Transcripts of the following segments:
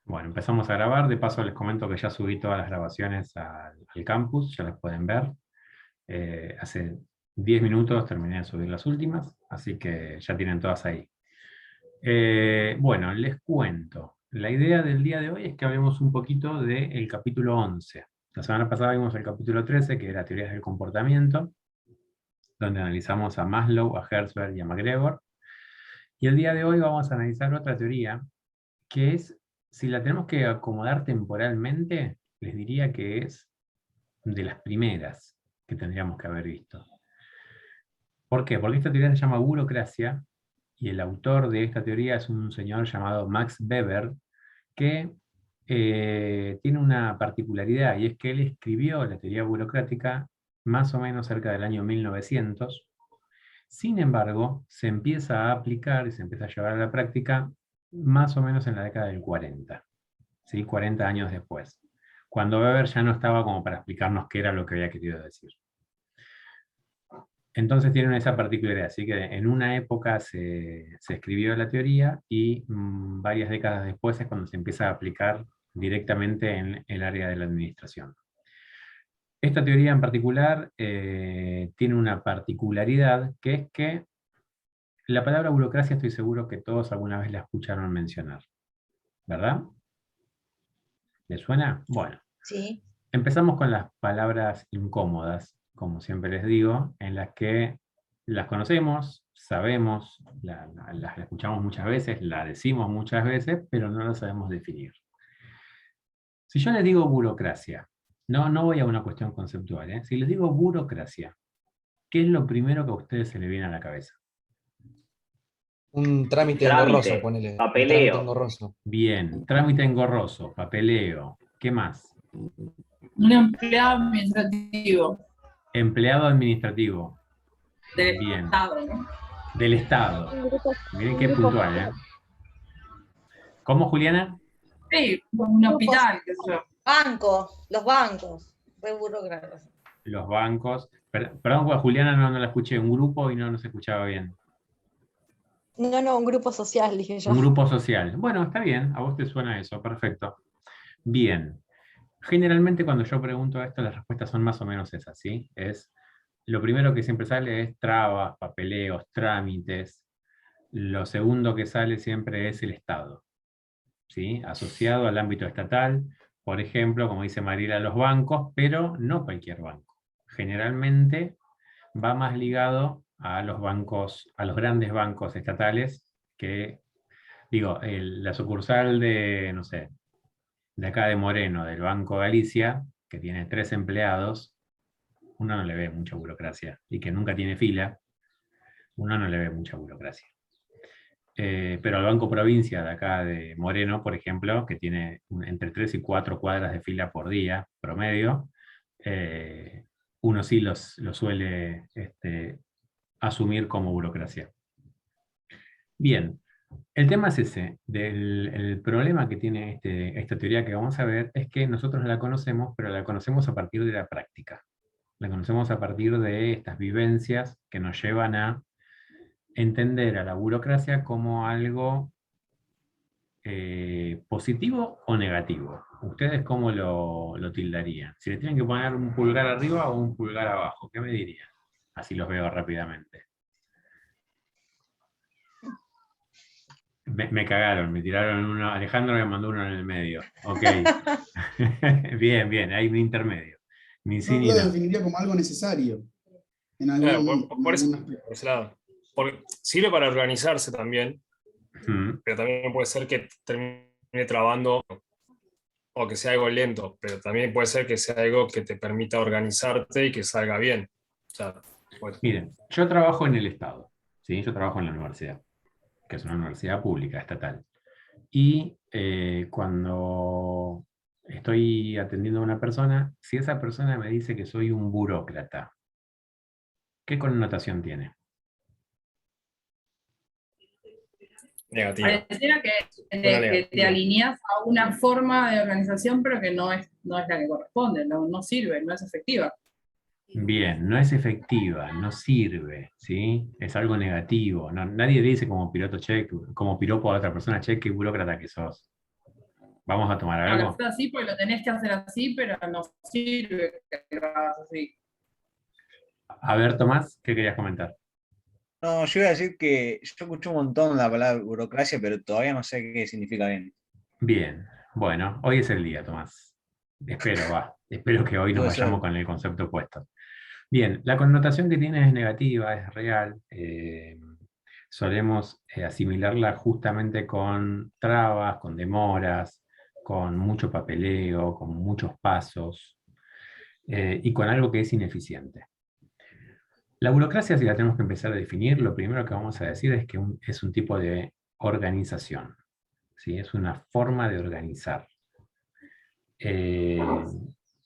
Bueno, empezamos a grabar. De paso les comento que ya subí todas las grabaciones al campus, ya las pueden ver. Hace 10 minutos terminé de subir las últimas, así que ya tienen todas ahí. Bueno, les cuento. La idea del día de hoy es que hablemos un poquito del capítulo 11. La semana pasada vimos el capítulo 13, que era Teorías del Comportamiento, donde analizamos a Maslow, a Herzberg y a MacGregor. Y el día de hoy vamos a analizar otra teoría, que es, si la tenemos que acomodar temporalmente, les diría que es de las primeras que tendríamos que haber visto. ¿Por qué? Porque esta teoría se llama burocracia, y el autor de esta teoría es un señor llamado Max Weber, que tiene una particularidad, y es que él escribió la teoría burocrática más o menos cerca del año 1900. Sin embargo, se empieza a aplicar y se empieza a llevar a la práctica más o menos en la década del 40, ¿sí? 40 años después, cuando Weber ya no estaba como para explicarnos qué era lo que había querido decir. Entonces tienen esa particularidad, así que en una época se escribió la teoría y varias décadas después es cuando se empieza a aplicar directamente en el área de la administración. Esta teoría en particular tiene una particularidad, que es que la palabra burocracia estoy seguro que todos alguna vez la escucharon mencionar, ¿verdad? ¿Les suena? Bueno, Sí. empezamos con las palabras incómodas, como siempre les digo, en las que las conocemos, sabemos, las escuchamos muchas veces, la decimos muchas veces, pero no las sabemos definir. Si yo les digo burocracia, no voy a una cuestión conceptual, ¿eh? Si les digo burocracia, ¿qué es lo primero que a ustedes se les viene a la cabeza? Un trámite engorroso, ponele. Un trámite Papeleo. engorroso. Bien, trámite engorroso, papeleo, ¿qué más? Un empleado administrativo Empleado administrativo, del bien, Estado, ¿no? del Estado. Miren qué puntual, ¿eh? ¿Cómo, Juliana? Sí, un hospital, qué sé yo. Bancos, los bancos, re burócratas. Los bancos. Perdón, Juliana no la escuché, un grupo y no se escuchaba bien. No, un grupo social, dije yo. Un grupo social. Bueno, está bien, a vos te suena eso, perfecto. Bien. Generalmente cuando yo pregunto esto, las respuestas son más o menos esas, ¿sí? Lo primero que siempre sale es trabas, papeleos, trámites. Lo segundo que sale siempre es el Estado, ¿sí? Asociado al ámbito estatal, por ejemplo, como dice Mariela, los bancos, pero no cualquier banco. Generalmente va más ligado a los bancos, a los grandes bancos estatales, que, digo, la sucursal de, no sé, de acá de Moreno, del Banco Galicia, que tiene 3 empleados, uno no le ve mucha burocracia, y que nunca tiene fila, uno no le ve mucha burocracia. Pero al Banco Provincia de acá de Moreno, por ejemplo, que tiene entre 3 y 4 cuadras de fila por día, promedio, uno sí lo suele asumir como burocracia. Bien, el tema es ese. El problema que tiene esta teoría que vamos a ver es que nosotros la conocemos, pero la conocemos a partir de la práctica. La conocemos a partir de estas vivencias que nos llevan a entender a la burocracia como algo positivo o negativo. ¿Ustedes cómo lo tildarían? Si le tienen que poner un pulgar arriba o un pulgar abajo, ¿qué me dirían? Así los veo rápidamente. Me cagaron, me tiraron uno. Alejandro me mandó uno en el medio. Ok. Bien, hay un intermedio. Ni sí Yo ni lo no. definiría como algo necesario en Claro, algún, por en eso, algún aspecto. por ese lado. Porque sirve para organizarse también, pero también puede ser que termine trabando o que sea algo lento, pero también puede ser que sea algo que te permita organizarte y que salga bien. O sea, pues, Miren, yo trabajo en el Estado, ¿sí? Yo trabajo en la universidad, que es una universidad pública, estatal. Y cuando estoy atendiendo a una persona, si esa persona me dice que soy un burócrata, ¿qué connotación tiene? negativo. Pareciera que Suena te negativo. alineas a una forma de organización, pero que no es la que corresponde, no sirve, no es efectiva. Bien, no es efectiva, no sirve, ¿sí? Es algo negativo. Nadie dice como piloto che, como piropo a otra persona, che, qué burócrata que sos. ¿Vamos a tomar Lo algo? haces así porque lo tenés que hacer así, pero no sirve que lo hagas así. A ver, Tomás, ¿qué querías comentar? No, yo iba a decir que yo escuché un montón la palabra burocracia, pero todavía no sé qué significa bien. Bien, bueno, hoy es el día, Tomás. Espero que hoy nos Puede vayamos ser. con el concepto opuesto. Bien, la connotación que tiene es negativa, es real. Solemos asimilarla justamente con trabas, con demoras, con mucho papeleo, con muchos pasos y con algo que es ineficiente. La burocracia, si la tenemos que empezar a definir, lo primero que vamos a decir es que es un tipo de organización, ¿sí? Es una forma de organizar. Eh,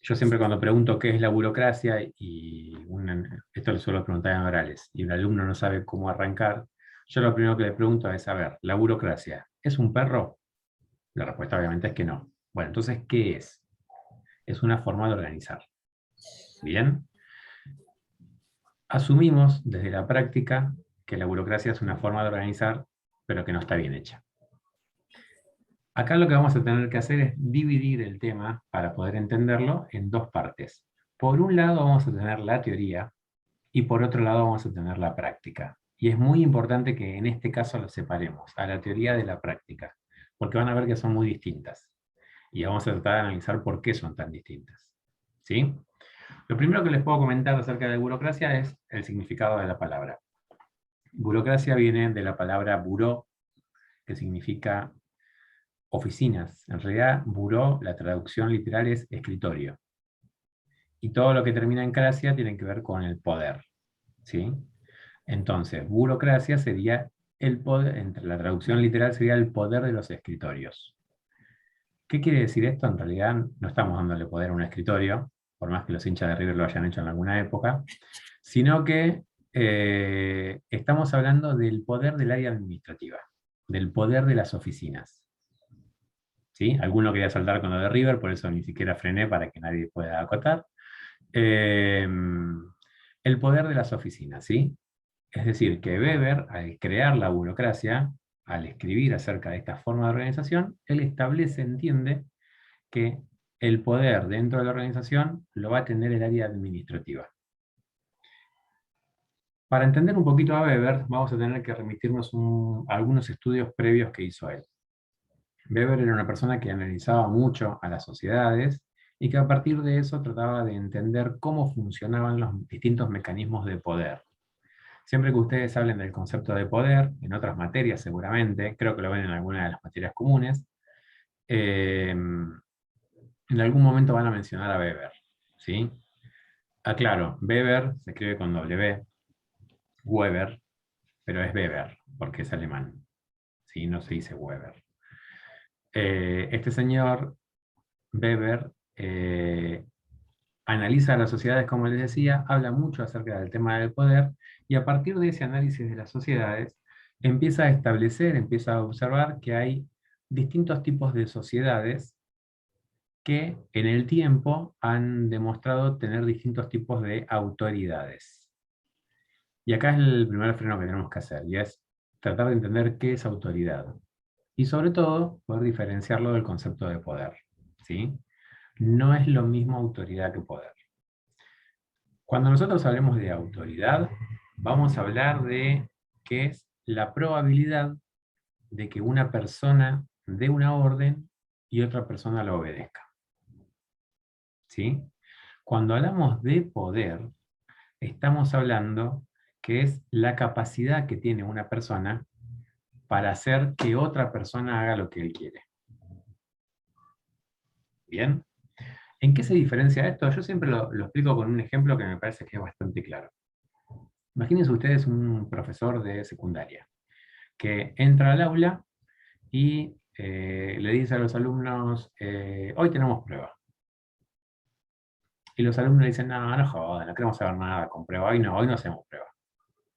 yo siempre cuando pregunto qué es la burocracia, esto lo suelo preguntar en orales, y un alumno no sabe cómo arrancar, yo lo primero que le pregunto es, a ver, ¿la burocracia es un perro? La respuesta obviamente es que no. Bueno, entonces, ¿qué es? Es una forma de organizar. ¿Bien? Asumimos desde la práctica que la burocracia es una forma de organizar, pero que no está bien hecha. Acá lo que vamos a tener que hacer es dividir el tema para poder entenderlo en dos partes. Por un lado vamos a tener la teoría y por otro lado vamos a tener la práctica. Y es muy importante que en este caso lo separemos, a la teoría de la práctica, porque van a ver que son muy distintas. Y vamos a tratar de analizar por qué son tan distintas. ¿Sí? Lo primero que les puedo comentar acerca de burocracia es el significado de la palabra. Burocracia viene de la palabra buró, que significa oficinas. En realidad, buró, la traducción literal es escritorio. Y todo lo que termina en cracia tiene que ver con el poder. ¿Sí? Entonces, burocracia sería el poder, entre la traducción literal sería el poder de los escritorios. ¿Qué quiere decir esto? En realidad no estamos dándole poder a un escritorio, por más que los hinchas de River lo hayan hecho en alguna época, sino que estamos hablando del poder del área administrativa, del poder de las oficinas. ¿Sí? Alguno quería saltar con lo de River, por eso ni siquiera frené para que nadie pueda acotar. El poder de las oficinas, ¿sí? Es decir, que Weber, al crear la burocracia, al escribir acerca de esta forma de organización, él establece, entiende, que el poder dentro de la organización lo va a tener el área administrativa. Para entender un poquito a Weber, vamos a tener que remitirnos a algunos estudios previos que hizo él. Weber era una persona que analizaba mucho a las sociedades y que a partir de eso trataba de entender cómo funcionaban los distintos mecanismos de poder. Siempre que ustedes hablen del concepto de poder, en otras materias seguramente, creo que lo ven en alguna de las materias comunes, en algún momento van a mencionar a Weber. ¿Sí? Aclaro, Weber se escribe con W, Weber, pero es Weber, porque es alemán. ¿Sí? No se dice Weber. Este señor, Weber, analiza a las sociedades, como les decía, habla mucho acerca del tema del poder, y a partir de ese análisis de las sociedades, empieza a establecer, empieza a observar que hay distintos tipos de sociedades que en el tiempo han demostrado tener distintos tipos de autoridades. Y acá es el primer freno que tenemos que hacer, y es tratar de entender qué es autoridad. Y sobre todo, poder diferenciarlo del concepto de poder. ¿Sí? No es lo mismo autoridad que poder. Cuando nosotros hablemos de autoridad, vamos a hablar de qué es la probabilidad de que una persona dé una orden y otra persona la obedezca. ¿Sí? Cuando hablamos de poder, estamos hablando que es la capacidad que tiene una persona para hacer que otra persona haga lo que él quiere. ¿Bien? ¿En qué se diferencia esto? Yo siempre lo explico con un ejemplo que me parece que es bastante claro. Imagínense ustedes un profesor de secundaria que entra al aula y le dice a los alumnos, hoy tenemos prueba. Y los alumnos le dicen, no, no jodan, no queremos saber nada con prueba, hoy no hacemos prueba.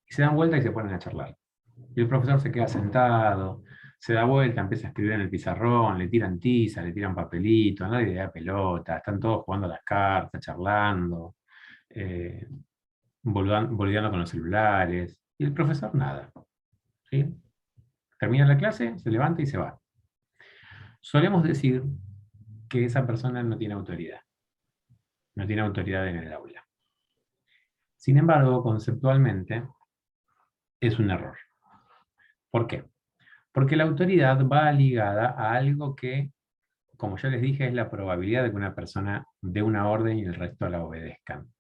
Y se dan vuelta y se ponen a charlar. Y el profesor se queda sentado, se da vuelta, empieza a escribir en el pizarrón, le tiran tiza, le tiran papelito, nadie le da pelota, están todos jugando a las cartas, charlando, boludeando con los celulares, y el profesor nada. ¿Sí? Termina la clase, se levanta y se va. solemos decir que esa persona no tiene autoridad. No tiene autoridad en el aula. Sin embargo, conceptualmente, es un error. ¿Por qué? Porque la autoridad va ligada a algo que, como yo les dije, es la probabilidad de que una persona dé una orden y el resto la obedezcan.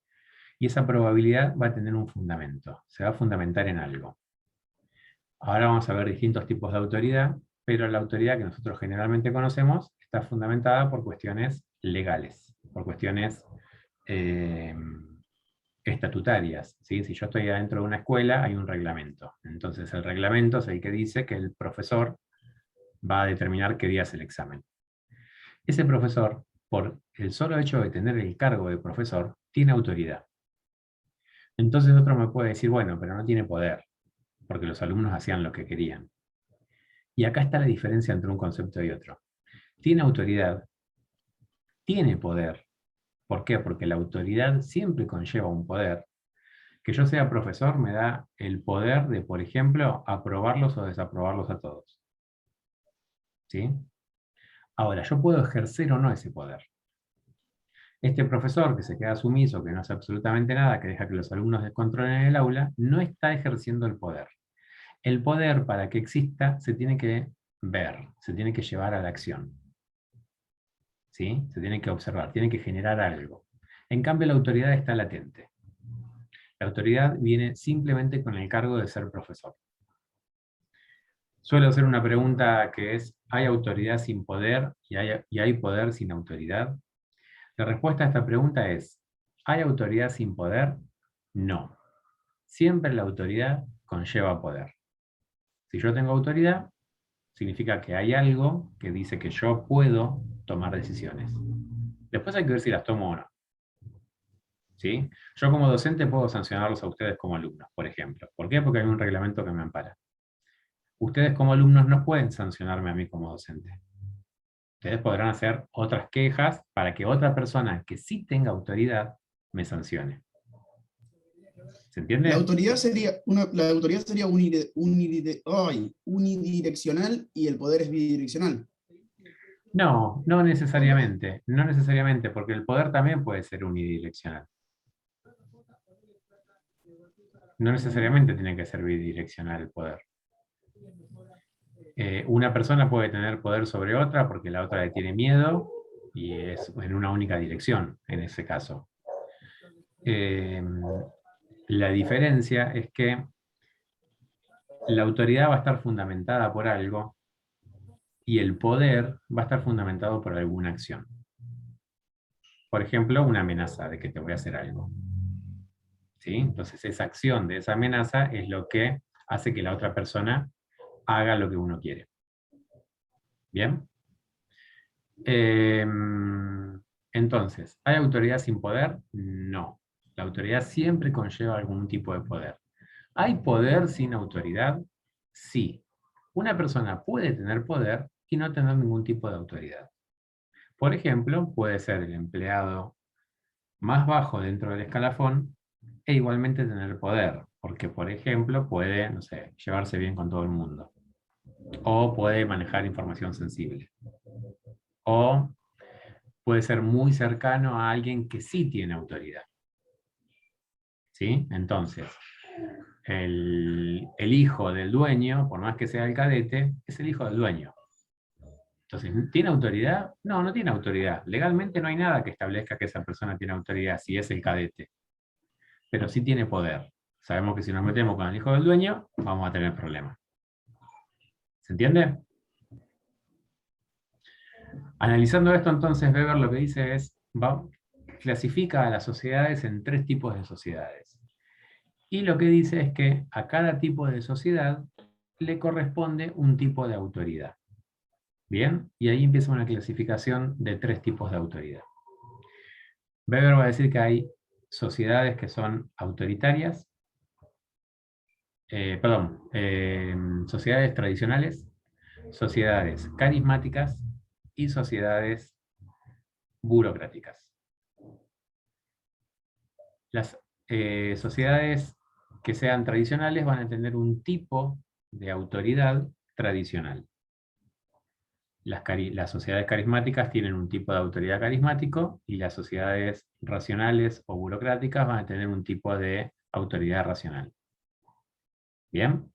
Y esa probabilidad va a tener un fundamento, se va a fundamentar en algo. Ahora vamos a ver distintos tipos de autoridad, pero la autoridad que nosotros generalmente conocemos está fundamentada por cuestiones legales, por cuestiones estatutarias, ¿sí? Si yo estoy adentro de una escuela, hay un reglamento. Entonces el reglamento es el que dice que el profesor va a determinar qué día es el examen. Ese profesor, por el solo hecho de tener el cargo de profesor, tiene autoridad. Entonces otro me puede decir, bueno, pero no tiene poder, porque los alumnos hacían lo que querían. Y acá está la diferencia entre un concepto y otro. Tiene autoridad, tiene poder. ¿Por qué? Porque la autoridad siempre conlleva un poder. Que yo sea profesor me da el poder de, por ejemplo, aprobarlos o desaprobarlos a todos. ¿Sí? Ahora, yo puedo ejercer o no ese poder. Este profesor que se queda sumiso, que no hace absolutamente nada, que deja que los alumnos descontrolen el aula, no está ejerciendo el poder. El poder, para que exista, se tiene que ver, se tiene que llevar a la acción. ¿Sí? Se tiene que observar, tiene que generar algo. En cambio, la autoridad está latente. La autoridad viene simplemente con el cargo de ser profesor. Suelo hacer una pregunta que es, ¿hay autoridad sin poder y hay poder sin autoridad? La respuesta a esta pregunta es, ¿hay autoridad sin poder? No. Siempre la autoridad conlleva poder. Si yo tengo autoridad, significa que hay algo que dice que yo puedo tomar decisiones. Después hay que ver si las tomo o no. ¿Sí? Yo como docente puedo sancionarlos a ustedes como alumnos, por ejemplo. ¿Por qué? Porque hay un reglamento que me ampara. Ustedes como alumnos no pueden sancionarme a mí como docente. Ustedes podrán hacer otras quejas para que otra persona que sí tenga autoridad me sancione. ¿Se entiende? La autoridad sería, unidireccional y el poder es bidireccional. No, no necesariamente. No necesariamente, porque el poder también puede ser unidireccional. No necesariamente tiene que ser bidireccional el poder. Una persona puede tener poder sobre otra porque la otra le tiene miedo y es en una única dirección, en ese caso. La diferencia es que la autoridad va a estar fundamentada por algo y el poder va a estar fundamentado por alguna acción. Por ejemplo, una amenaza de que te voy a hacer algo. ¿Sí? Entonces esa acción de esa amenaza es lo que hace que la otra persona haga lo que uno quiere. ¿Bien? Entonces, ¿hay autoridad sin poder? No. La autoridad siempre conlleva algún tipo de poder. ¿Hay poder sin autoridad? Sí. Una persona puede tener poder y no tener ningún tipo de autoridad. Por ejemplo, puede ser el empleado más bajo dentro del escalafón e igualmente tener poder, porque por ejemplo puede, no sé, llevarse bien con todo el mundo. O puede manejar información sensible. O puede ser muy cercano a alguien que sí tiene autoridad. ¿Sí? Entonces, el hijo del dueño, por más que sea el cadete, es el hijo del dueño. Entonces, ¿tiene autoridad? No, no tiene autoridad. Legalmente no hay nada que establezca que esa persona tiene autoridad si es el cadete. Pero sí tiene poder. Sabemos que si nos metemos con el hijo del dueño, vamos a tener problemas. ¿Se entiende? Analizando esto, entonces, Weber lo que dice es, clasifica a las sociedades en 3 tipos de sociedades. Y lo que dice es que a cada tipo de sociedad le corresponde un tipo de autoridad. ¿Bien? Y ahí empieza una clasificación de 3 tipos de autoridad. Weber va a decir que hay sociedades que son autoritarias, sociedades tradicionales, sociedades carismáticas y sociedades burocráticas. Las sociedades que sean tradicionales van a tener un tipo de autoridad tradicional. Las sociedades carismáticas tienen un tipo de autoridad carismático y las sociedades racionales o burocráticas van a tener un tipo de autoridad racional. ¿Bien?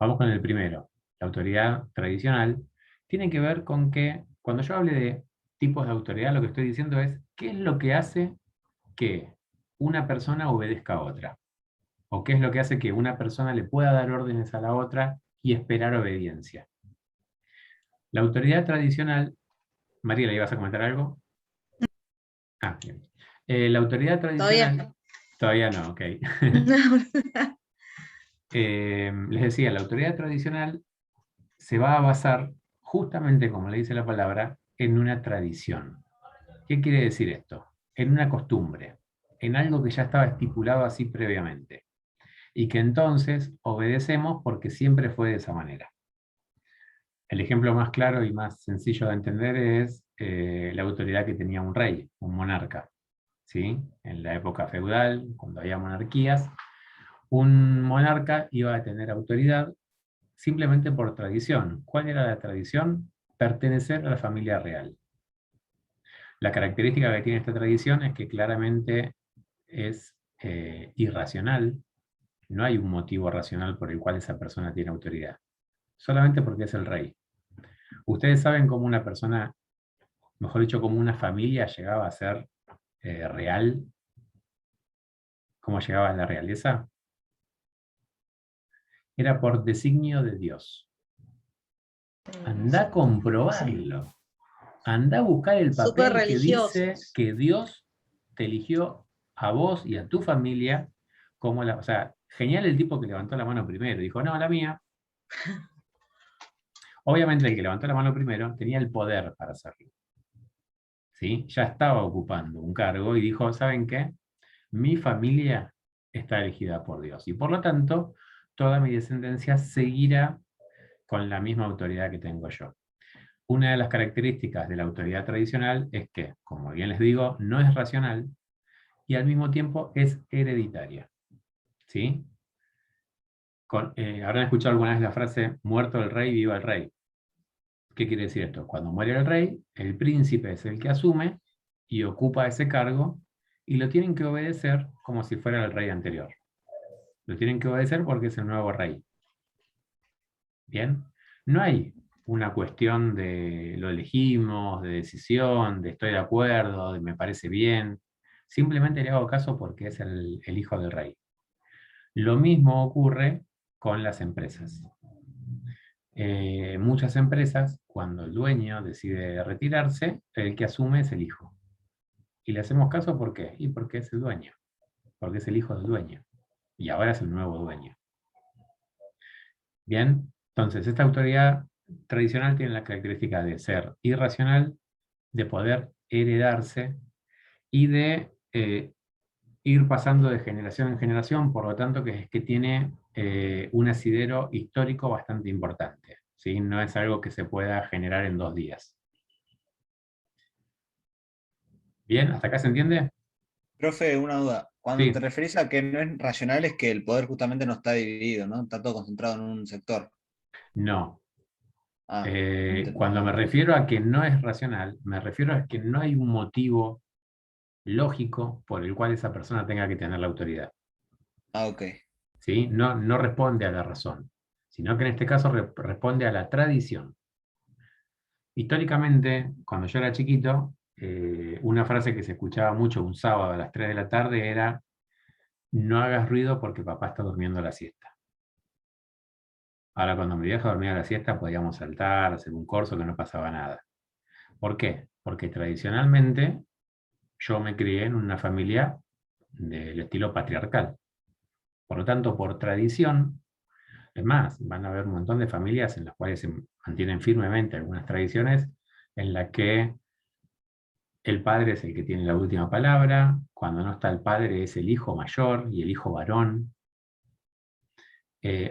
Vamos con el primero. La autoridad tradicional tiene que ver con que, cuando yo hable de tipos de autoridad, lo que estoy diciendo es qué es lo que hace que una persona obedezca a otra. O qué es lo que hace que una persona le pueda dar órdenes a la otra y esperar obediencia. La autoridad tradicional... Mariela, ¿ibas a comentar algo? Ah, bien. La autoridad tradicional... Todavía no, ok. Les decía, la autoridad tradicional se va a basar, justamente como le dice la palabra, en una tradición. ¿Qué quiere decir esto? En una costumbre, en algo que ya estaba estipulado así previamente, y que entonces obedecemos porque siempre fue de esa manera. El ejemplo más claro y más sencillo de entender es la autoridad que tenía un rey, un monarca. ¿Sí? En la época feudal, cuando había monarquías, un monarca iba a tener autoridad simplemente por tradición. ¿Cuál era la tradición? Pertenecer a la familia real. La característica que tiene esta tradición es que claramente es irracional. No hay un motivo racional por el cual esa persona tiene autoridad. Solamente porque es el rey. Ustedes saben cómo una persona, mejor dicho, cómo una familia llegaba a ser real. ¿Cómo llegaba a la realeza? Era por designio de Dios. Andá a comprobarlo. Andá a buscar el papel que dice que Dios te eligió a vos y a tu familia como la... O sea, genial el tipo que levantó la mano primero. Dijo, no, la mía. Obviamente el que levantó la mano primero tenía el poder para hacerlo. ¿Sí? Ya estaba ocupando un cargo y dijo, ¿saben qué? Mi familia está elegida por Dios. Y por lo tanto, toda mi descendencia seguirá con la misma autoridad que tengo yo. Una de las características de la autoridad tradicional es que, como bien les digo, no es racional y al mismo tiempo es hereditaria. ¿Sí? Habrán escuchado alguna vez la frase, muerto el rey, viva el rey. ¿Qué quiere decir esto? Cuando muere el rey, el príncipe es el que asume y ocupa ese cargo y lo tienen que obedecer como si fuera el rey anterior. Lo tienen que obedecer porque es el nuevo rey. ¿Bien? No hay una cuestión de lo elegimos, de decisión, de estoy de acuerdo, de me parece bien. Simplemente le hago caso porque es el hijo del rey. Lo mismo ocurre con las empresas. Muchas empresas, cuando el dueño decide retirarse, el que asume es el hijo. Y le hacemos caso ¿por qué? Y porque es el dueño, porque es el hijo del dueño. Y ahora es el nuevo dueño. Bien, entonces esta autoridad tradicional tiene la característica de ser irracional, de poder heredarse y de ir pasando de generación en generación, por lo tanto que tiene un asidero histórico bastante importante. ¿Sí? No es algo que se pueda generar en 2 días. ¿Bien? ¿Hasta acá se entiende? Profe, una duda. Cuando Sí. te referís a que no es racional, es que el poder justamente no está dividido, ¿no? Está todo concentrado en un sector. No. Entendí. Cuando me refiero a que no es racional, me refiero a que no hay un motivo lógico por el cual esa persona tenga que tener la autoridad. Ok. ¿Sí? No, no responde a la razón, sino que en este caso responde a la tradición. Históricamente, cuando yo era chiquito, una frase que se escuchaba mucho un sábado a las 3 de la tarde era no hagas ruido porque papá está durmiendo la siesta. Ahora cuando mi vieja dormía la siesta podíamos saltar, hacer un corso que no pasaba nada. ¿Por qué? Porque tradicionalmente yo me crié en una familia del estilo patriarcal. Por lo tanto, por tradición, es más, van a haber un montón de familias en las cuales se mantienen firmemente algunas tradiciones en las que el padre es el que tiene la última palabra, cuando no está el padre es el hijo mayor y el hijo varón.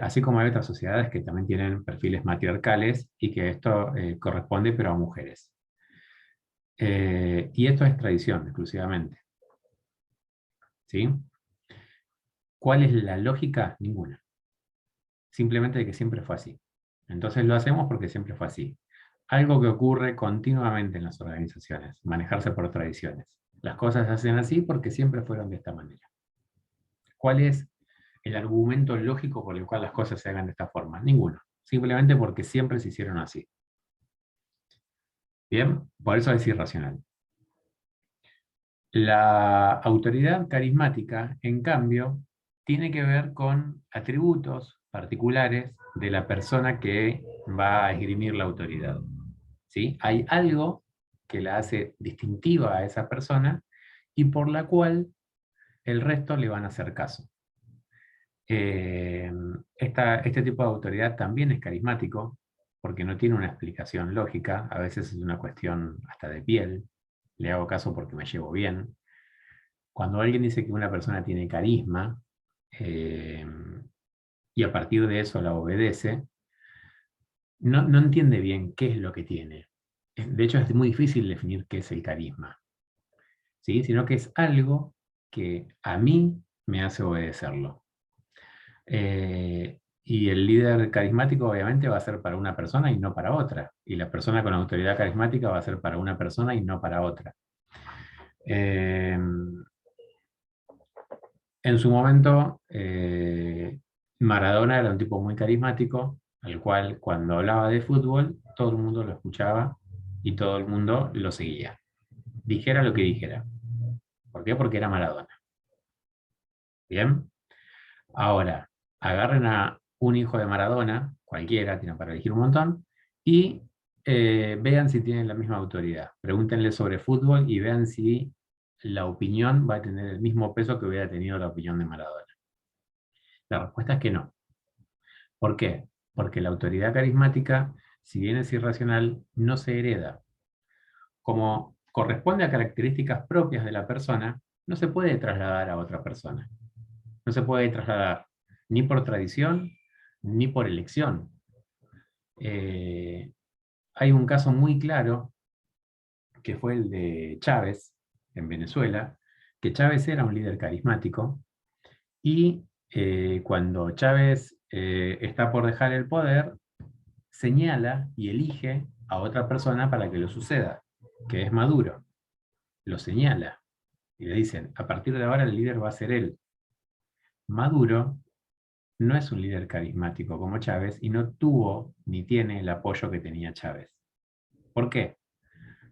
Así como hay otras sociedades que también tienen perfiles matriarcales y que esto corresponde pero a mujeres. Y esto es tradición exclusivamente. ¿Sí? ¿Cuál es la lógica? Ninguna. Simplemente de que siempre fue así. Entonces lo hacemos porque siempre fue así. algo que ocurre continuamente en las organizaciones, manejarse por tradiciones. Las cosas se hacen así porque siempre fueron de esta manera. ¿Cuál es el argumento lógico por el cual las cosas se hagan de esta forma? Ninguno. Simplemente porque siempre se hicieron así. Bien, por eso es irracional. La autoridad carismática, en cambio, tiene que ver con atributos particulares de la persona que va a esgrimir la autoridad. ¿Sí? Hay algo que la hace distintiva a esa persona y por la cual el resto le van a hacer caso. Este tipo de autoridad también es carismático porque no tiene una explicación lógica, a veces es una cuestión hasta de piel, le hago caso porque me llevo bien. Cuando alguien dice que una persona tiene carisma y a partir de eso la obedece, no entiende bien qué es lo que tiene. De hecho, es muy difícil definir qué es el carisma, ¿sí? Sino que es algo que a mí me hace obedecerlo. Y el líder carismático obviamente va a ser para una persona y no para otra. Y la persona con autoridad carismática va a ser para una persona y no para otra. En su momento, Maradona era un tipo muy carismático, al cual cuando hablaba de fútbol, todo el mundo lo escuchaba y todo el mundo lo seguía. Dijera lo que dijera. ¿Por qué? Porque era Maradona. ¿Bien? Ahora, agarren a un hijo de Maradona, cualquiera, tienen para elegir un montón, y vean si tienen la misma autoridad. Pregúntenle sobre fútbol y vean si la opinión va a tener el mismo peso que hubiera tenido la opinión de Maradona. La respuesta es que no. ¿Por qué? Porque la autoridad carismática, si bien es irracional, no se hereda. Como corresponde a características propias de la persona, no se puede trasladar a otra persona. No se puede trasladar ni por tradición, ni por elección. Hay un caso muy claro, que fue el de Chávez, en Venezuela, que Chávez era un líder carismático, y cuando Chávez está por dejar el poder, señala y elige a otra persona para que lo suceda, que es Maduro. Lo señala y le dicen, a partir de ahora el líder va a ser él. Maduro no es un líder carismático como Chávez y no tuvo ni tiene el apoyo que tenía Chávez. ¿Por qué?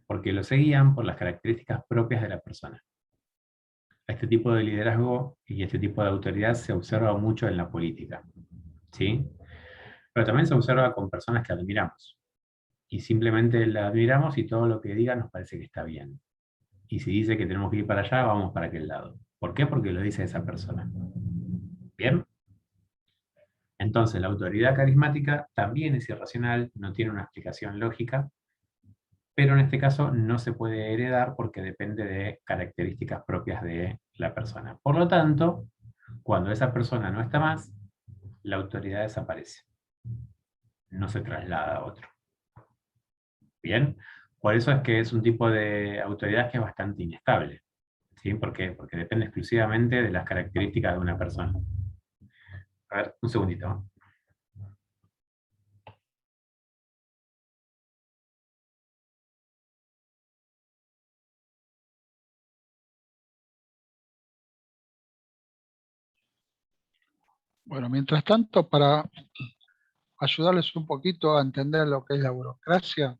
Porque lo seguían por las características propias de la persona. Este tipo de liderazgo y este tipo de autoridad se observa mucho en la política, ¿sí? Pero también se observa con personas que admiramos. Y simplemente la admiramos y todo lo que diga nos parece que está bien. Y si dice que tenemos que ir para allá, vamos para aquel lado. ¿Por qué? Porque lo dice esa persona. ¿Bien? Entonces, la autoridad carismática también es irracional, no tiene una explicación lógica, pero en este caso no se puede heredar porque depende de características propias de la persona. Por lo tanto, cuando esa persona no está más, la autoridad desaparece. No se traslada a otro. ¿Bien? Por eso es que es un tipo de autoridad que es bastante inestable. ¿Sí? ¿Por qué? Porque depende exclusivamente de las características de una persona. A ver, un segundito. Bueno, mientras tanto, para ayudarles un poquito a entender lo que es la burocracia,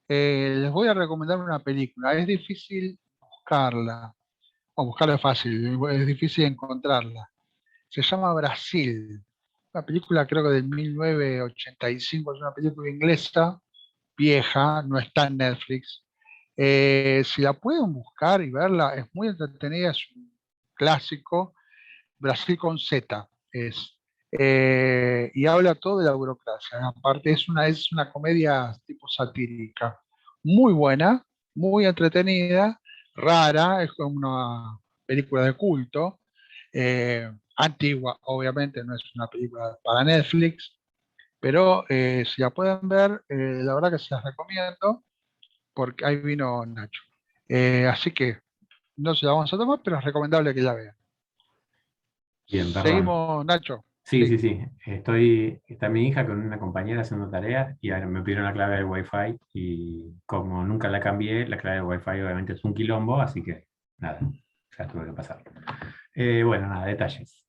les voy a recomendar una película. Es difícil buscarla, o buscarla es fácil, es difícil encontrarla. Se llama Brasil, una película creo que del 1985, es una película inglesa, vieja, no está en Netflix. Si la pueden buscar y verla, es muy entretenida, es un clásico. Brasil con Z es. Y habla todo de la burocracia. Aparte es una comedia tipo satírica. Muy buena, muy entretenida, rara, es como una película de culto. Antigua, obviamente, no es una película para Netflix, pero si la pueden ver, la verdad que se las recomiendo, porque ahí vino Nacho. Así que no se la vamos a tomar, pero es recomendable que la vean. Bien, perdón. Seguimos, Nacho. Sí, sí, sí. Está mi hija con una compañera haciendo tareas y ahora me pidieron la clave del Wi-Fi y como nunca la cambié, la clave del Wi-Fi obviamente es un quilombo, así que nada, ya tuve que pasar. Bueno, nada, detalles.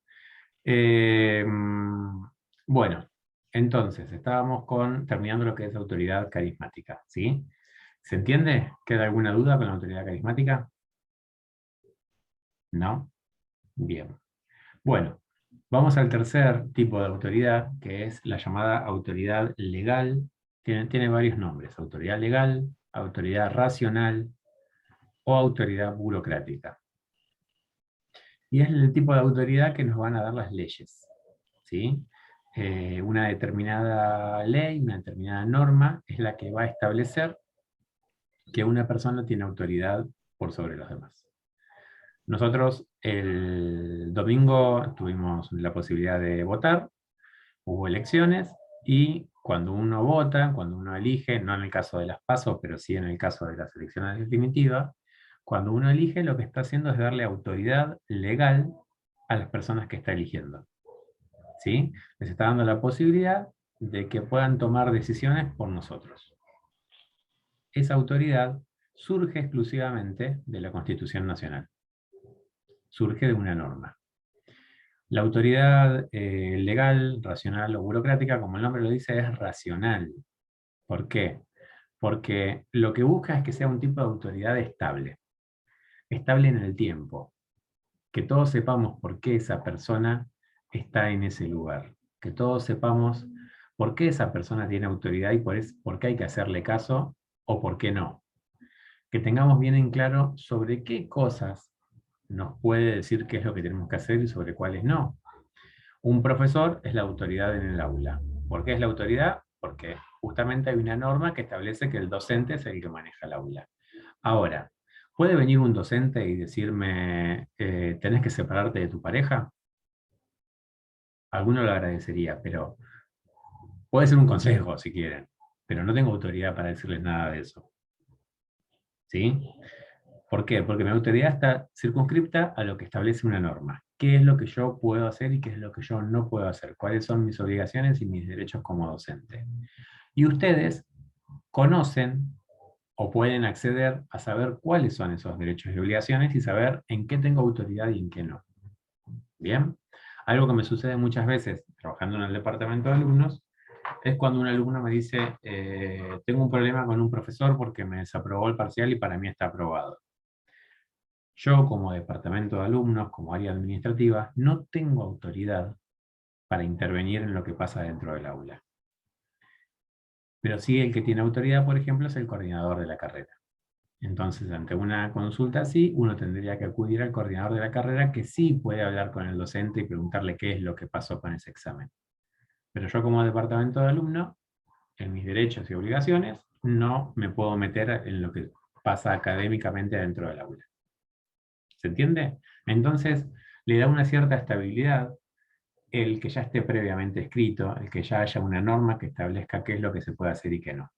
Bueno, entonces, estábamos terminando lo que es autoridad carismática, ¿sí? ¿Se entiende? ¿Queda alguna duda con la autoridad carismática? ¿No? Bien. Bueno, vamos al tercer tipo de autoridad, que es la llamada autoridad legal. Tiene varios nombres: autoridad legal, autoridad racional o autoridad burocrática. Y es el tipo de autoridad que nos van a dar las leyes, ¿sí? Una determinada ley, una determinada norma, es la que va a establecer que una persona tiene autoridad por sobre los demás. Nosotros el domingo tuvimos la posibilidad de votar, hubo elecciones, y cuando uno vota, cuando uno elige, no en el caso de las PASO, pero sí en el caso de las elecciones definitivas, cuando uno elige, lo que está haciendo es darle autoridad legal a las personas que está eligiendo, ¿sí? Les está dando la posibilidad de que puedan tomar decisiones por nosotros. Esa autoridad surge exclusivamente de la Constitución Nacional. Surge de una norma. La autoridad legal, racional o burocrática, como el nombre lo dice, es racional. ¿Por qué? Porque lo que busca es que sea un tipo de autoridad estable. Estable en el tiempo. Que todos sepamos por qué esa persona está en ese lugar. Que todos sepamos por qué esa persona tiene autoridad y por qué hay que hacerle caso o por qué no. Que tengamos bien en claro sobre qué cosas nos puede decir qué es lo que tenemos que hacer y sobre cuáles no. Un profesor es la autoridad en el aula. ¿Por qué es la autoridad? Porque justamente hay una norma que establece que el docente es el que maneja el aula. Ahora, ¿puede venir un docente y decirme, tenés que separarte de tu pareja? Alguno lo agradecería, pero puede ser un consejo si quieren, pero no tengo autoridad para decirles nada de eso. ¿Sí? ¿Por qué? Porque mi autoridad está circunscripta a lo que establece una norma. ¿Qué es lo que yo puedo hacer y qué es lo que yo no puedo hacer? ¿Cuáles son mis obligaciones y mis derechos como docente? Y ustedes conocen o pueden acceder a saber cuáles son esos derechos y obligaciones y saber en qué tengo autoridad y en qué no. ¿Bien? Algo que me sucede muchas veces trabajando en el departamento de alumnos es cuando un alumno me dice, tengo un problema con un profesor porque me desaprobó el parcial y para mí está aprobado. Yo, como departamento de alumnos, como área administrativa, no tengo autoridad para intervenir en lo que pasa dentro del aula. Pero sí el que tiene autoridad, por ejemplo, es el coordinador de la carrera. Entonces, ante una consulta así, uno tendría que acudir al coordinador de la carrera, que sí puede hablar con el docente y preguntarle qué es lo que pasó con ese examen. Pero yo, como departamento de alumno, en mis derechos y obligaciones, no me puedo meter en lo que pasa académicamente dentro del aula. ¿Se entiende? Entonces, le da una cierta estabilidad el que ya esté previamente escrito, el que ya haya una norma que establezca qué es lo que se puede hacer y qué no.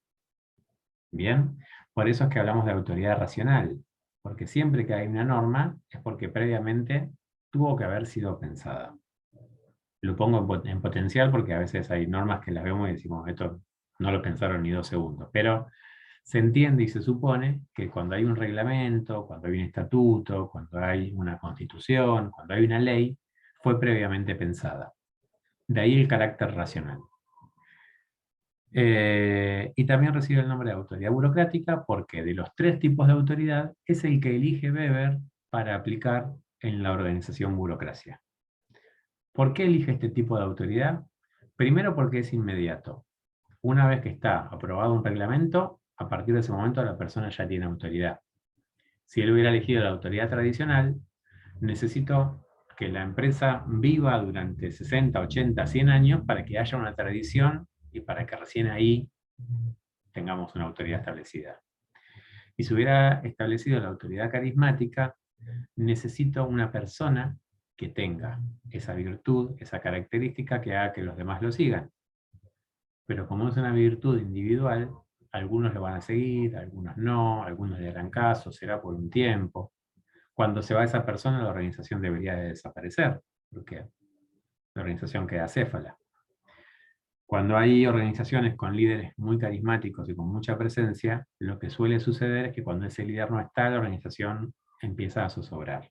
¿Bien? Por eso es que hablamos de autoridad racional, porque siempre que hay una norma es porque previamente tuvo que haber sido pensada. Lo pongo en potencial porque a veces hay normas que las vemos y decimos, esto no lo pensaron ni 2 segundos, pero se entiende y se supone que cuando hay un reglamento, cuando hay un estatuto, cuando hay una constitución, cuando hay una ley, fue previamente pensada. De ahí el carácter racional. Y también recibe el nombre de autoridad burocrática porque de los 3 tipos de autoridad es el que elige Weber para aplicar en la organización burocracia. ¿Por qué elige este tipo de autoridad? Primero porque es inmediato. Una vez que está aprobado un reglamento, a partir de ese momento la persona ya tiene autoridad. Si él hubiera elegido la autoridad tradicional, necesito que la empresa viva durante 60, 80, 100 años para que haya una tradición y para que recién ahí tengamos una autoridad establecida. Y si hubiera establecido la autoridad carismática, necesito una persona que tenga esa virtud, esa característica que haga que los demás lo sigan. Pero como es una virtud individual, algunos lo van a seguir, algunos no, algunos le harán caso, será por un tiempo. Cuando se va esa persona, la organización debería de desaparecer. ¿Por qué? la organización queda acéfala. Cuando hay organizaciones con líderes muy carismáticos y con mucha presencia, lo que suele suceder es que cuando ese líder no está, la organización empieza a zozobrar.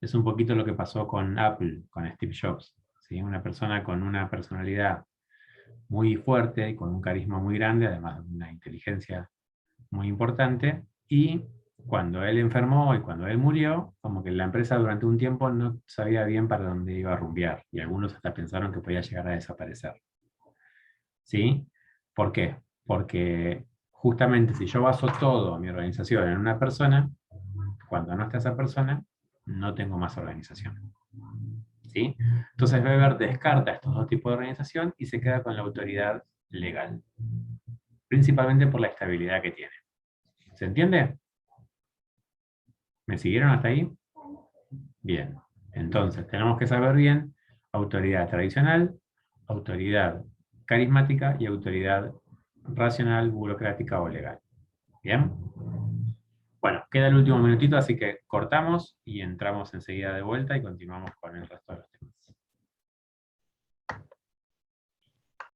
Es un poquito lo que pasó con Apple, con Steve Jobs, ¿sí? Una persona con una personalidad muy fuerte y con un carisma muy grande, además de una inteligencia muy importante, y cuando él enfermó y cuando él murió, como que la empresa durante un tiempo no sabía bien para dónde iba a rumbear, y algunos hasta pensaron que podía llegar a desaparecer. ¿Sí? ¿Por qué? Porque justamente si yo baso todo mi organización en una persona, cuando no está esa persona, no tengo más organización. ¿Sí? Entonces Weber descarta estos dos tipos de organización y se queda con la autoridad legal, principalmente por la estabilidad que tiene. ¿Se entiende? ¿Me siguieron hasta ahí? Bien. Entonces tenemos que saber bien autoridad tradicional, autoridad carismática y autoridad racional, burocrática o legal. ¿Bien? Bueno, queda el último minutito, así que cortamos y entramos enseguida de vuelta y continuamos con el resto de los